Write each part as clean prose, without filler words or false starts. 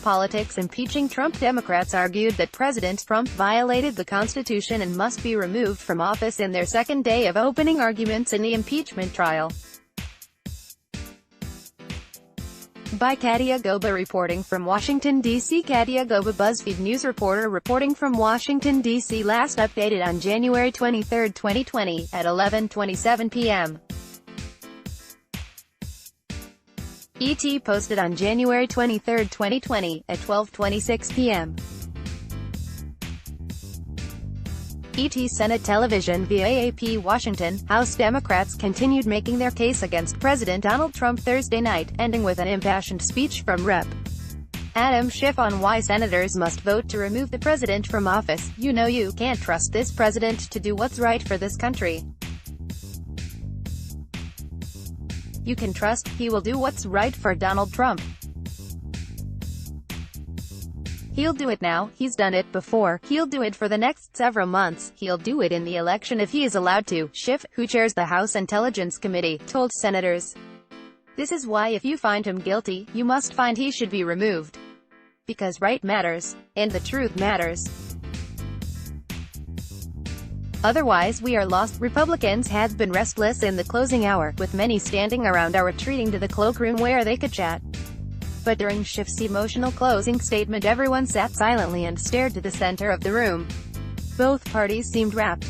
Politics. Impeaching Trump Democrats argued that President Trump violated the Constitution and must be removed from office in their second day of opening arguments in the impeachment trial. By Kadia Goba reporting from Washington, D.C. Kadia Goba BuzzFeed News reporter reporting from Washington, D.C. Last updated on January 23, 2020, at 11:27 p.m. ET posted on January 23, 2020, at 12:26 p.m. ET Senate television via AP Washington. House Democrats continued making their case against President Donald Trump Thursday night, ending with an impassioned speech from Rep. Adam Schiff on why senators must vote to remove the president from office. "You know you can't trust this president to do what's right for this country. You can trust he will do what's right for Donald Trump. He'll do it now, he's done it before, he'll do it for the next several months, he'll do it in the election if he is allowed to," Schiff, who chairs the House Intelligence Committee, told senators. "This is why if you find him guilty, you must find he should be removed. Because right matters. And the truth matters. Otherwise we are lost." Republicans had been restless in the closing hour, with many standing around or retreating to the cloakroom where they could chat. But during Schiff's emotional closing statement, everyone sat silently and stared to the center of the room. Both parties seemed rapt.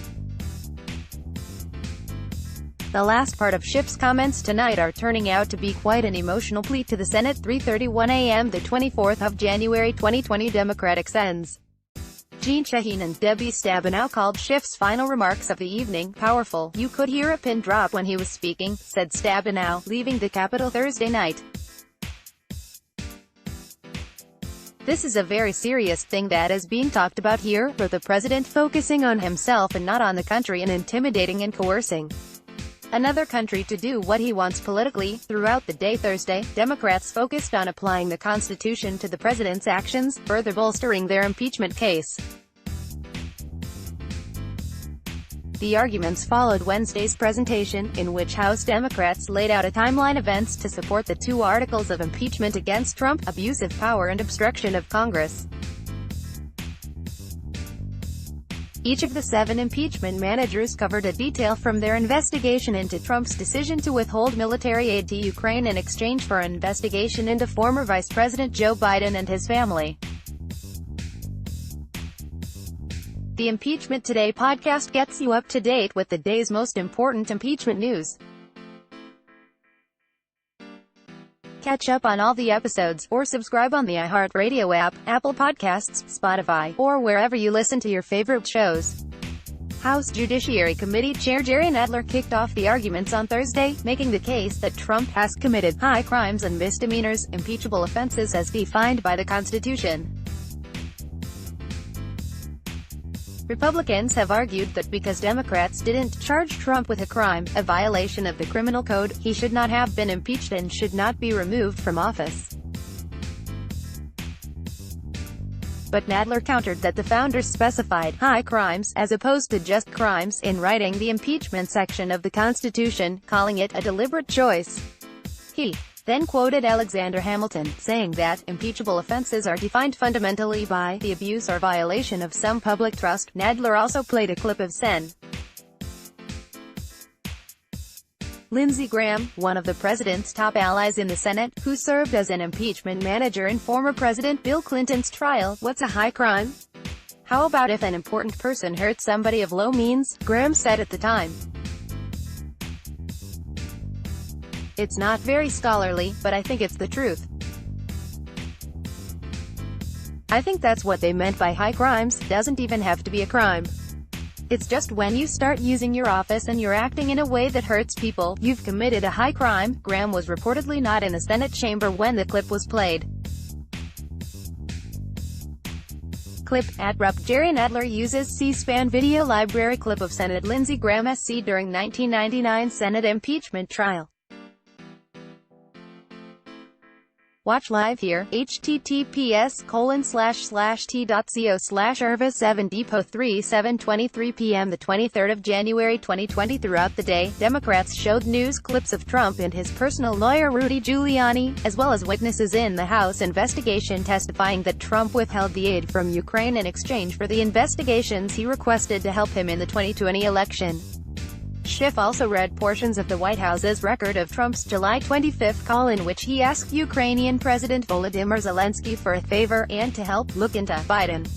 The last part of Schiff's comments tonight are turning out to be quite an emotional plea to the Senate. 3:31 a.m. the 24th of January 2020. Democratic Sens. Jeanne Shaheen and Debbie Stabenow called Schiff's final remarks of the evening powerful. "You could hear a pin drop when he was speaking," said Stabenow, leaving the Capitol Thursday night. "This is a very serious thing that is being talked about here, for the president focusing on himself and not on the country and intimidating and coercing another country to do what he wants politically." Throughout the day Thursday, Democrats focused on applying the Constitution to the president's actions, further bolstering their impeachment case. The arguments followed Wednesday's presentation, in which House Democrats laid out a timeline of events to support the two articles of impeachment against Trump: abuse of power and obstruction of Congress. Each of the 7 impeachment managers covered a detail from their investigation into Trump's decision to withhold military aid to Ukraine in exchange for an investigation into former Vice President Joe Biden and his family. The Impeachment Today podcast gets you up to date with the day's most important impeachment news. Catch up on all the episodes, or subscribe on the iHeartRadio app, Apple Podcasts, Spotify, or wherever you listen to your favorite shows. House Judiciary Committee Chair Jerry Nadler kicked off the arguments on Thursday, making the case that Trump has committed high crimes and misdemeanors, impeachable offenses as defined by the Constitution. Republicans have argued that because Democrats didn't charge Trump with a crime, a violation of the criminal code, he should not have been impeached and should not be removed from office. But Nadler countered that the founders specified high crimes, as opposed to just crimes, in writing the impeachment section of the Constitution, calling it a deliberate choice. He then quoted Alexander Hamilton, saying that impeachable offenses are defined fundamentally by the abuse or violation of some public trust. Nadler also played a clip of Sen. Lindsey Graham, one of the president's top allies in the Senate, who served as an impeachment manager in former President Bill Clinton's trial. "What's a high crime? How about if an important person hurts somebody of low means?" Graham said at the time. "It's not very scholarly, but I think it's the truth. I think that's what they meant by high crimes. Doesn't even have to be a crime. It's just when you start using your office and you're acting in a way that hurts people, you've committed a high crime." Graham was reportedly not in the Senate chamber when the clip was played. Clip at Rep. Jerry Nadler uses C-SPAN video library clip of Senate Lindsey Graham SC during 1999 Senate impeachment trial. Watch live here, https://t.co/irvis7depot 3 the 23rd of January 2020. Throughout the day, Democrats showed news clips of Trump and his personal lawyer Rudy Giuliani, as well as witnesses in the House investigation testifying that Trump withheld the aid from Ukraine in exchange for the investigations he requested to help him in the 2020 election. Schiff also read portions of the White House's record of Trump's July 25 call in which he asked Ukrainian President Volodymyr Zelensky for a favor, and to help look into Biden.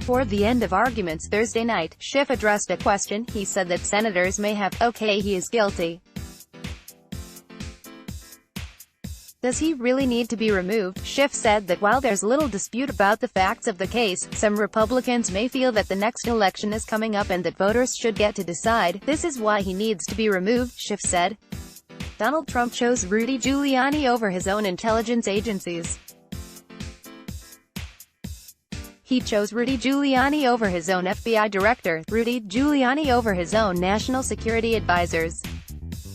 Toward the end of arguments Thursday night, Schiff addressed a question. He said that senators may have, "Okay, he is guilty. Does he really need to be removed?" Schiff said that while there's little dispute about the facts of the case, some Republicans may feel that the next election is coming up and that voters should get to decide. This is why he needs to be removed, Schiff said. Donald Trump chose Rudy Giuliani over his own intelligence agencies. He chose Rudy Giuliani over his own FBI director, Rudy Giuliani over his own national security advisors.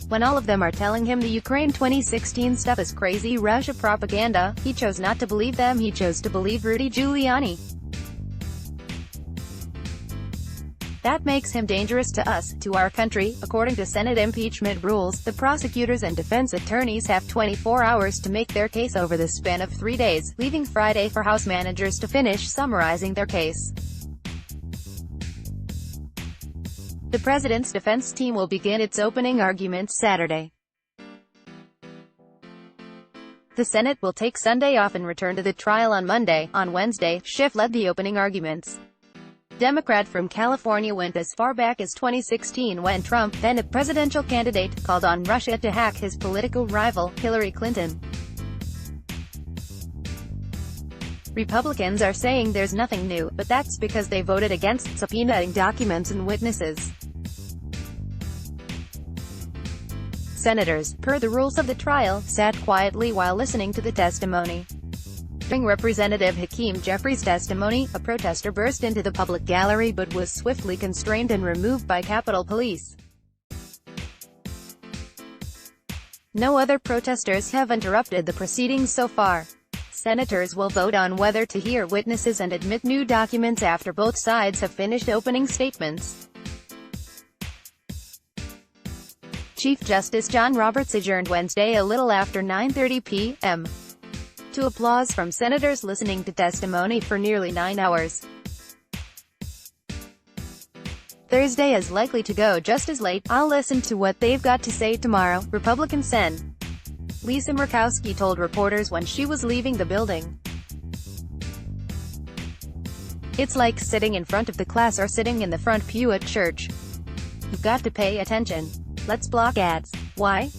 When all of them are telling him the Ukraine 2016 stuff is crazy Russia propaganda, he chose not to believe them. He chose to believe Rudy Giuliani. That makes him dangerous to us, to our country. According to Senate impeachment rules, the prosecutors and defense attorneys have 24 hours to make their case over the span of 3 days, leaving Friday for House managers to finish summarizing their case. The president's defense team will begin its opening arguments Saturday. The Senate will take Sunday off and return to the trial on Monday. On Wednesday, Schiff led the opening arguments. Democrat from California went as far back as 2016 when Trump, then a presidential candidate, called on Russia to hack his political rival, Hillary Clinton. Republicans are saying there's nothing new, but that's because they voted against subpoenaing documents and witnesses. Senators, per the rules of the trial, sat quietly while listening to the testimony. During Representative Hakeem Jeffries' testimony, a protester burst into the public gallery but was swiftly constrained and removed by Capitol Police. No other protesters have interrupted the proceedings so far. Senators will vote on whether to hear witnesses and admit new documents after both sides have finished opening statements. Chief Justice John Roberts adjourned Wednesday a little after 9:30 p.m. to applause from senators listening to testimony for nearly 9 hours. Thursday is likely to go just as late. "I'll listen to what they've got to say tomorrow," Republican Sen. Lisa Murkowski told reporters when she was leaving the building. "It's like sitting in front of the class or sitting in the front pew at church. You've got to pay attention. Let's block ads. Why?